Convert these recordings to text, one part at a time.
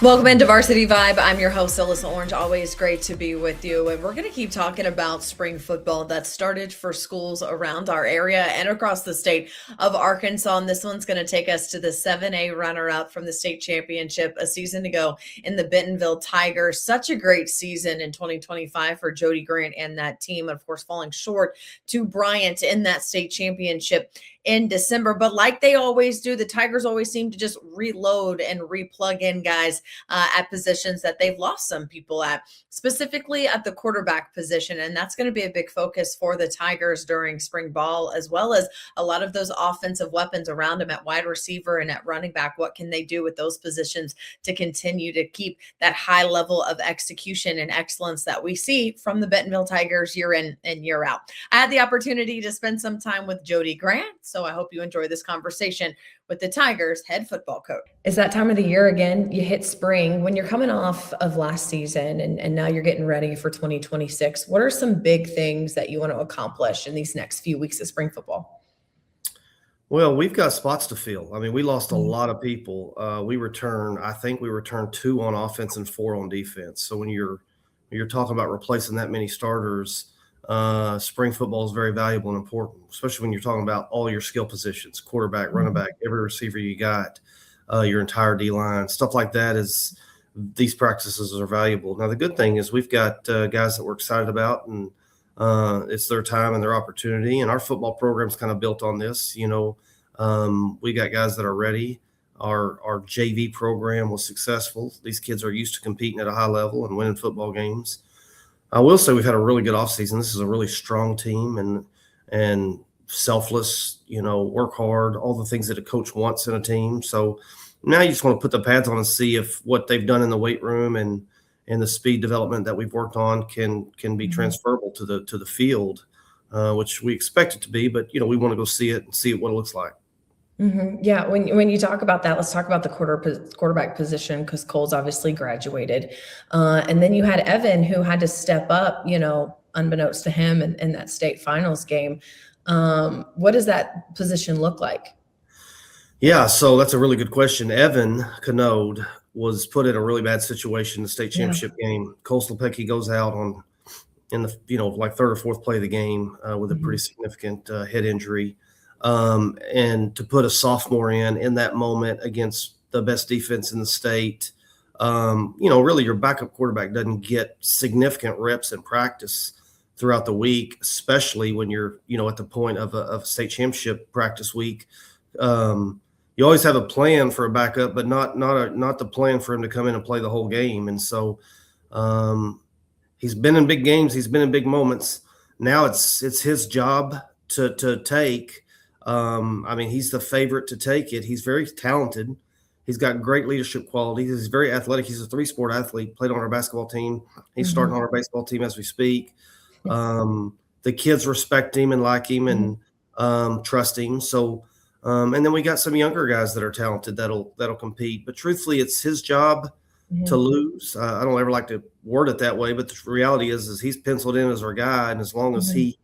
Welcome into Varsity Vibe. I'm your host, Alyssa Orange. Always great to be with you. And we're going to keep talking about spring football that started for schools around our area and across the state of Arkansas. And this one's going to take us to the 7A runner-up from the state championship a season ago in the Bentonville Tigers. Such a great season in 2025 for Jody Grant and that team. And of course, falling short to Bryant in that state championship in December. But like they always do, the Tigers always seem to just reload and replug in guys at positions that they've lost some people at, specifically at the quarterback position. And that's going to be a big focus for the Tigers during spring ball, as well as a lot of those offensive weapons around them at wide receiver and at running back. What can they do with those positions to continue to keep that high level of execution and excellence that we see from the Bentonville Tigers year in and year out? I had the opportunity to spend some time with Jody Grant, so I hope you enjoy this conversation with the Tigers head football coach. It's that time of the year again. You hit spring. When you're coming off of last season and now you're getting ready for 2026, what are some big things that you want to accomplish in these next few weeks of spring football? Well, we've got spots to fill. I mean, we lost a lot of people. I think we returned 2 on offense and 4 on defense. So when you're talking about replacing that many starters, spring football is very valuable and important, especially when you're talking about all your skill positions, quarterback, running back, every receiver you got, your entire D-line, stuff like that. These practices are valuable. Now, the good thing is we've got guys that we're excited about, and it's their time and their opportunity. And our football program's kind of built on this. We got guys that are ready. Our JV program was successful. These kids are used to competing at a high level and winning football games. I will say we've had a really good offseason. This is a really strong team and selfless, work hard, all the things that a coach wants in a team. So now you just want to put the pads on and see if what they've done in the weight room and the speed development that we've worked on can be transferable to the field, which we expect it to be. But, we want to go see it and see what it looks like. Mm-hmm. Yeah. When you talk about that, let's talk about the quarterback position, because Cole's obviously graduated. And then you had Evan, who had to step up, unbeknownst to him in that state finals game. What does that position look like? Yeah, so that's a really good question. Evan Canode was put in a really bad situation in the state championship game. Cole Slepecki goes out in the third or fourth play of the game with a pretty significant head injury. And to put a sophomore in that moment against the best defense in the state, really your backup quarterback doesn't get significant reps in practice throughout the week, especially when you're, at the point of a state championship practice week. You always have a plan for a backup, but not the plan for him to come in and play the whole game. And so he's been in big games. He's been in big moments. Now it's his job to take. He's the favorite to take it. He's very talented. He's got great leadership qualities. He's very athletic. He's a 3-sport athlete, played on our basketball team. He's starting on our baseball team as we speak. The kids respect him and like him and trust him. So, and then we got some younger guys that are talented that'll compete. But truthfully, it's his job to lose. I don't ever like to word it that way, but the reality is he's penciled in as our guy. And as long as he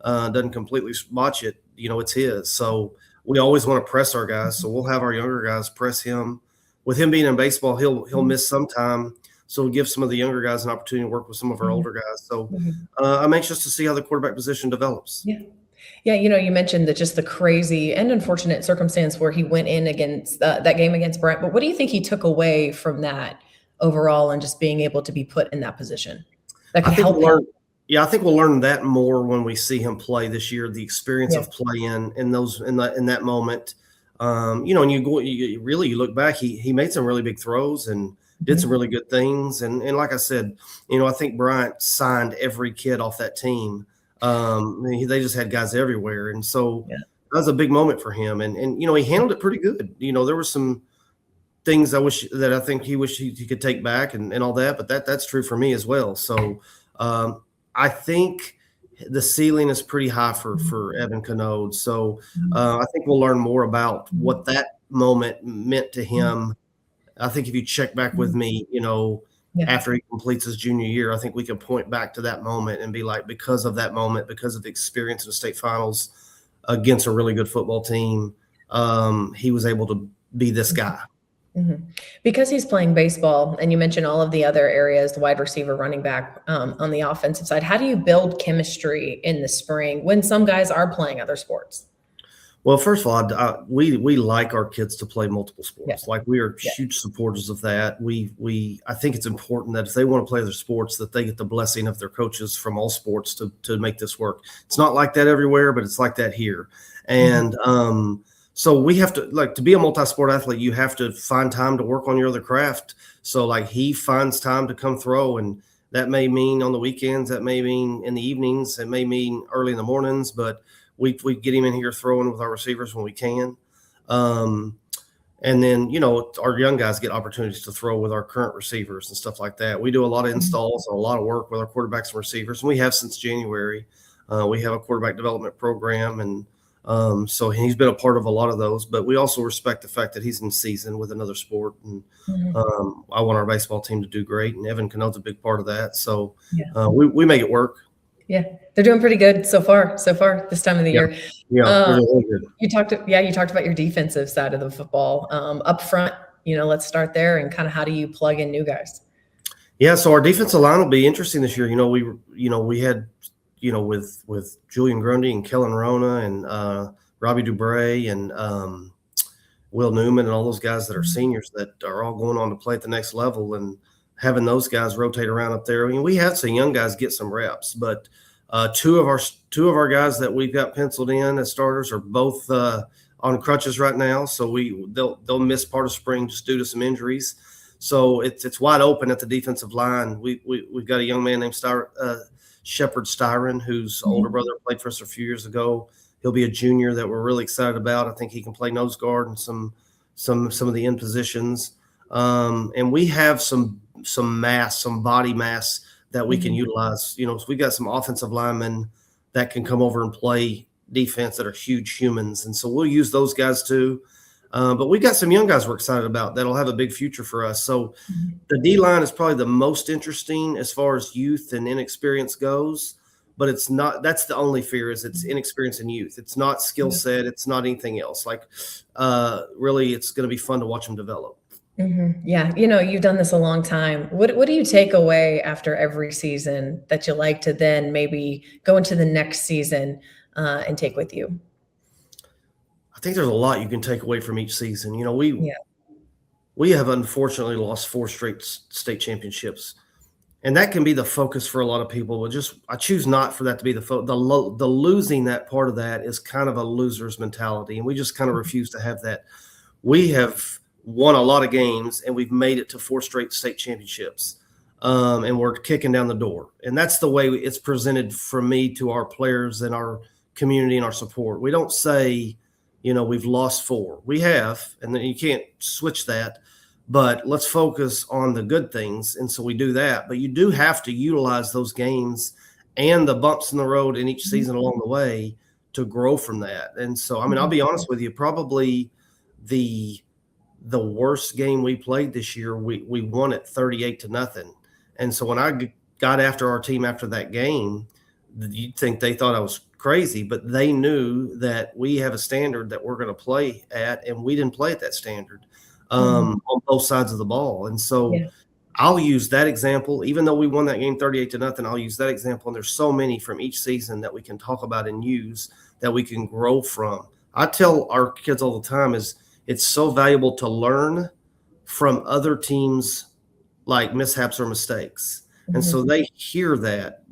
doesn't completely botch it, it's his. So we always want to press our guys. So we'll have our younger guys press him. With him being in baseball, he'll miss some time. So we'll give some of the younger guys an opportunity to work with some of our older guys. So I'm anxious to see how the quarterback position develops. Yeah. Yeah, you mentioned that just the crazy and unfortunate circumstance where he went in against that game against Bryant. But what do you think he took away from that overall and just being able to be put in that position that could help him? Yeah, I think we'll learn that more when we see him play this year. The experience of playing in that moment, and you look back, he made some really big throws and did some really good things. And like I said, I think Bryant signed every kid off that team. They just had guys everywhere, and so that was a big moment for him. And he handled it pretty good. There were some things I think he wished he could take back and all that, but that's true for me as well. So. I think the ceiling is pretty high for Evan Canode. So I think we'll learn more about what that moment meant to him. I think if you check back with me, after he completes his junior year, I think we can point back to that moment and be like, because of that moment, because of the experience in the state finals against a really good football team, he was able to be this guy. Because he's playing baseball, and you mentioned all of the other areas, the wide receiver, running back, on the offensive side, how do you build chemistry in the spring when some guys are playing other sports? Well, first of all, we like our kids to play multiple sports. Yeah. Like, we are Yeah. huge supporters of that. I think it's important that if they want to play other sports, that they get the blessing of their coaches from all sports to make this work. It's not like that everywhere, but it's like that here. And so we have to be a multi-sport athlete, you have to find time to work on your other craft. So like, he finds time to come throw, and that may mean on the weekends, that may mean in the evenings, it may mean early in the mornings, but we get him in here throwing with our receivers when we can. And then, our young guys get opportunities to throw with our current receivers and stuff like that. We do a lot of installs and a lot of work with our quarterbacks and receivers, and we have since January. We have a quarterback development program, and so he's been a part of a lot of those. But we also respect the fact that he's in season with another sport, and I want our baseball team to do great, and Evan Cano's a big part of that. So we make it work. Yeah, they're doing pretty good so far this time of the year. Yeah, really good. You talked about your defensive side of the football. Up front, let's start there, and kind of how do you plug in new guys? Yeah, so our defensive line will be interesting this year. We had, with Julian Grundy and Kellen Rona and Robbie Dubray and Will Newman and all those guys that are seniors that are all going on to play at the next level, and having those guys rotate around up there. I mean, we had some young guys get some reps, but two of our guys that we've got penciled in as starters are both on crutches right now, so they'll miss part of spring just due to some injuries. So it's wide open at the defensive line. We've got a young man named Shepard Styron, whose older brother played for us a few years ago. He'll be a junior that we're really excited about. I think he can play nose guard and some of the end positions. And we have some body mass that we can utilize. So we got some offensive linemen that can come over and play defense that are huge humans, and so we'll use those guys too. But we got some young guys we're excited about that'll have a big future for us. So the D line is probably the most interesting as far as youth and inexperience goes. But it's not. That's the only fear, is it's inexperience and youth. It's not skill set. It's not anything else. Really, it's going to be fun to watch them develop. Yeah, you've done this a long time. What do you take away after every season that you like to then maybe go into the next season and take with you? I think there's a lot you can take away from each season. We have unfortunately lost 4 straight state championships, and that can be the focus for a lot of people. But I choose not for that to be the losing that part of that is kind of a loser's mentality, and we just kind of refuse to have that. We have won a lot of games, and we've made it to 4 straight state championships, and we're kicking down the door. And that's the way it's presented from me to our players and our community and our support. We don't say, we've lost 4. We have, and then you can't switch that. But let's focus on the good things, and so we do that. But you do have to utilize those games and the bumps in the road in each season along the way to grow from that. And so, I'll be honest with you, probably the worst game we played this year, we won it 38-0. And so when I got after our team after that game, you'd think they thought I was crazy, but they knew that we have a standard that we're going to play at, and we didn't play at that standard on both sides of the ball. And so I'll use that example, even though we won that game 38-0, I'll use that example. And there's so many from each season that we can talk about and use that we can grow from. I tell our kids all the time it's so valuable to learn from other teams, like mishaps or mistakes. And so they hear that,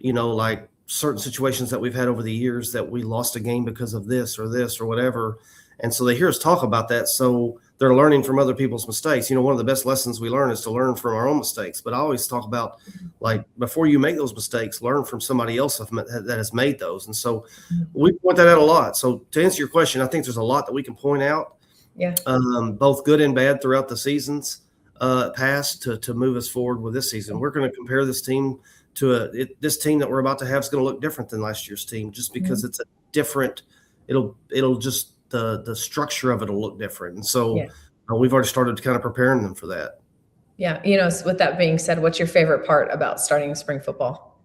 like certain situations that we've had over the years that we lost a game because of this or whatever. And so they hear us talk about that. So they're learning from other people's mistakes. One of the best lessons we learn is to learn from our own mistakes. But I always talk about, before you make those mistakes, learn from somebody else that has made those. And so we point that out a lot. So to answer your question, I think there's a lot that we can point out. Yeah. Both good and bad throughout the seasons past to move us forward with this season. We're going to compare this team to this team that we're about to have is going to look different than last year's team, just because it's a different. It'll just the structure of it will look different, and so we've already started kind of preparing them for that. Yeah, with that being said, what's your favorite part about starting spring football?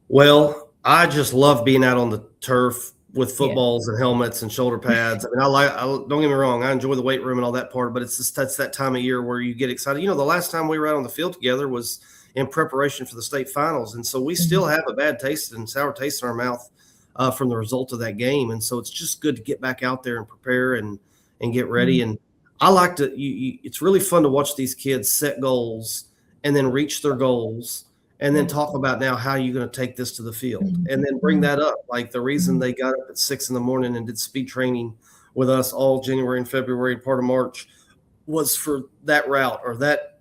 Well, I just love being out on the turf, with footballs and helmets and shoulder pads. I mean, don't get me wrong, I enjoy the weight room and all that part, but that's that time of year where you get excited. The last time we were out on the field together was in preparation for the state finals. And so we still have a bad taste and sour taste in our mouth from the result of that game. And so it's just good to get back out there and prepare and get ready. And I like to, it's really fun to watch these kids set goals and then reach their goals and then talk about now how you're going to take this to the field and then bring that up. Like the reason they got up at 6 a.m. and did speed training with us all January and February, part of March, was for that route or that,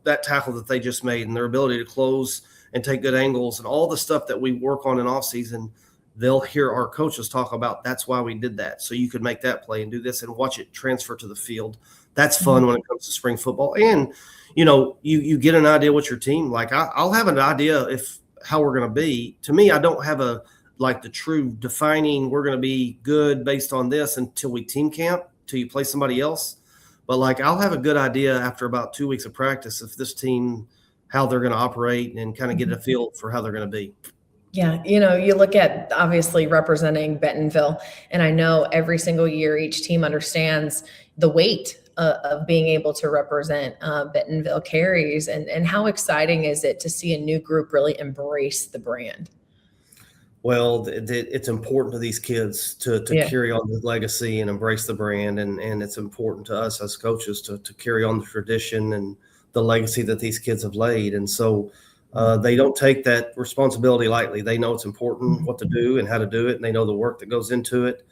that tackle that they just made and their ability to close and take good angles and all the stuff that we work on in off season. They'll hear our coaches talk about that's why we did that. So you could make that play and do this and watch it transfer to the field. That's fun when it comes to spring football. And, you get an idea what your team, like I'll have an idea how we're going to be. To me, I don't have the true defining, we're going to be good based on this until we team camp, till you play somebody else. But I'll have a good idea after about 2 weeks of practice if this team, how they're going to operate and kind of get a feel for how they're going to be. Yeah. You look at obviously representing Bentonville, and I know every single year each team understands the weight of being able to represent Bentonville carries. And how exciting is it to see a new group really embrace the brand? Well, it's important to these kids to carry on the legacy and embrace the brand. And it's important to us as coaches to carry on the tradition and the legacy that these kids have laid. And so they don't take that responsibility lightly. They know it's important what to do and how to do it. And they know the work that goes into it.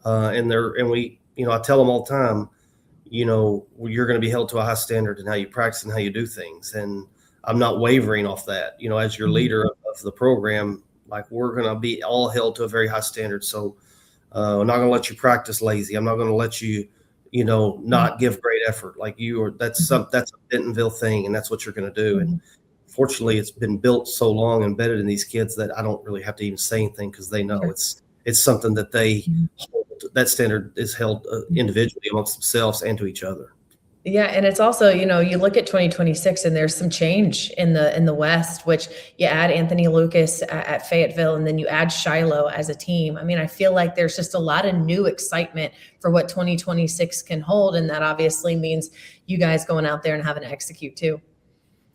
I tell them all the time, you're going to be held to a high standard in how you practice and how you do things. And I'm not wavering off that, as your leader of the program, we're going to be all held to a very high standard. So I'm not going to let you practice lazy. I'm not going to let you, not give great effort like you, or that's a Bentonville thing. And that's what you're going to do. And fortunately it's been built so long, embedded in these kids that I don't really have to even say anything because they know it's something that they hold. That standard is held individually amongst themselves and to each other. Yeah. And it's also, you look at 2026 and there's some change in the West, which you add Anthony Lucas at Fayetteville, and then you add Shiloh as a team. I mean, I feel like there's just a lot of new excitement for what 2026 can hold. And that obviously means you guys going out there and having to execute too.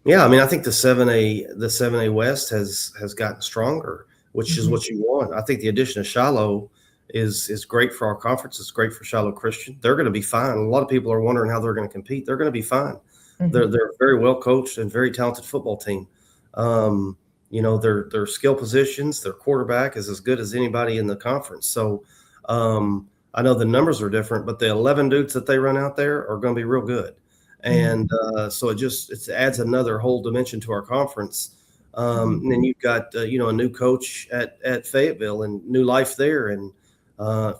Yeah. I mean, I think the 7A West has gotten stronger, which is what you want. I think the addition of Shiloh is great for our conference. It's great for Shiloh Christian. They're going to be fine. A lot of people are wondering how they're going to compete. They're going to be fine. They're a very well coached and very talented football team. Their skill positions, their quarterback is as good as anybody in the conference. So I know the numbers are different, but the 11 dudes that they run out there are going to be real good. And so it adds another whole dimension to our conference. And then you've got a new coach at Fayetteville and new life there. And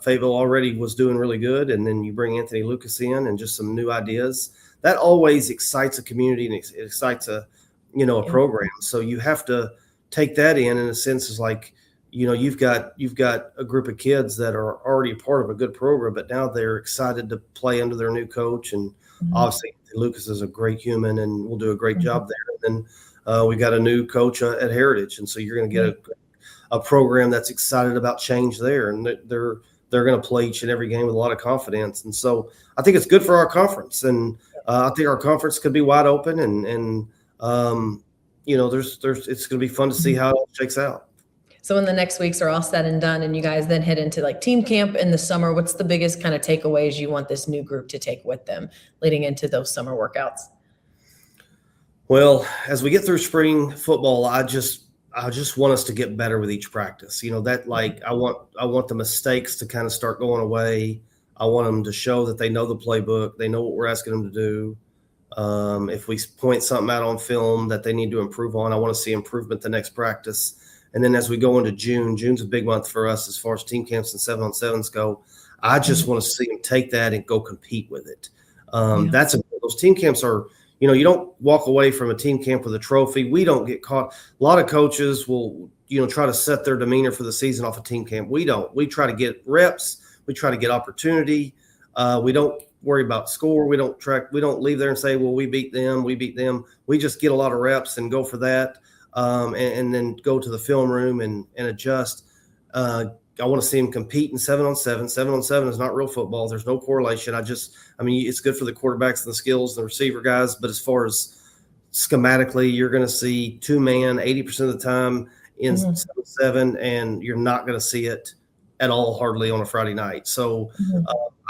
Fayetteville already was doing really good, and then you bring Anthony Lucas in and just some new ideas. That always excites a community and it excites a program. So you have to take that in a sense. Is you've got a group of kids that are already a part of a good program, but now they're excited to play under their new coach. And obviously Lucas is a great human and will do a great job there. And then we got a new coach at Heritage, and so you're going to get a program that's excited about change there, and they're going to play each and every game with a lot of confidence. And so I think it's good for our conference, and I think our conference could be wide open, and it's going to be fun to see how it shakes out. So when the next weeks are all said and done and you guys then head into team camp in the summer, what's the biggest kind of takeaways you want this new group to take with them leading into those summer workouts? Well, as we get through spring football, I just want us to get better with each practice. I want the mistakes to kind of start going away. I want them to show that they know the playbook. They know what we're asking them to do. If we point something out on film that they need to improve on, I want to see improvement the next practice. And then as we go into June's a big month for us as far as team camps and 7-on-7s go. I just want to see them take that and go compete with it. Those team camps are, you don't walk away from a team camp with a trophy. We don't get caught. A lot of coaches will, try to set their demeanor for the season off a team camp. We don't. We try to get reps. We try to get opportunity. We don't worry about score. We don't leave there and say, well, we beat them. We just get a lot of reps and go for that. And then go to the film room and adjust, I want to see him compete in 7-on-7. 7-on-7 is not real football. There's no correlation. It's good for the quarterbacks and the skills and the receiver guys, but as far as schematically, you're going to see 2-man 80% of the time in 7-7, and you're not going to see it at all hardly on a Friday night. So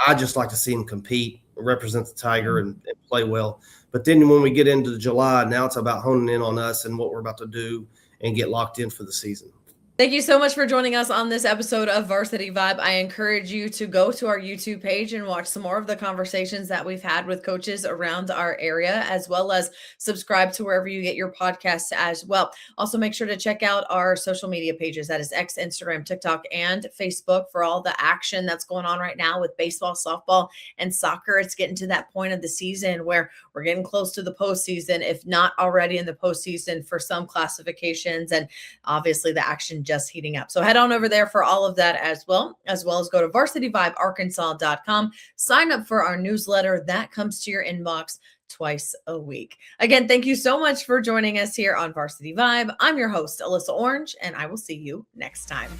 I just like to see him compete, represent the Tiger, and play well. But then when we get into July, now it's about honing in on us and what we're about to do and get locked in for the season. Thank you so much for joining us on this episode of Varsity Vibe. I encourage you to go to our YouTube page and watch some more of the conversations that we've had with coaches around our area, as well as subscribe to wherever you get your podcasts as well. Also, make sure to check out our social media pages. That is X, Instagram, TikTok, and Facebook for all the action that's going on right now with baseball, softball, and soccer. It's getting to that point of the season where we're getting close to the postseason, if not already in the postseason for some classifications, and obviously the action just heating up. So head on over there for all of that as well as go to varsityvibearkansas.com. Sign up for our newsletter that comes to your inbox twice a week. Again, thank you so much for joining us here on Varsity Vibe. I'm your host, Alyssa Orange, and I will see you next time.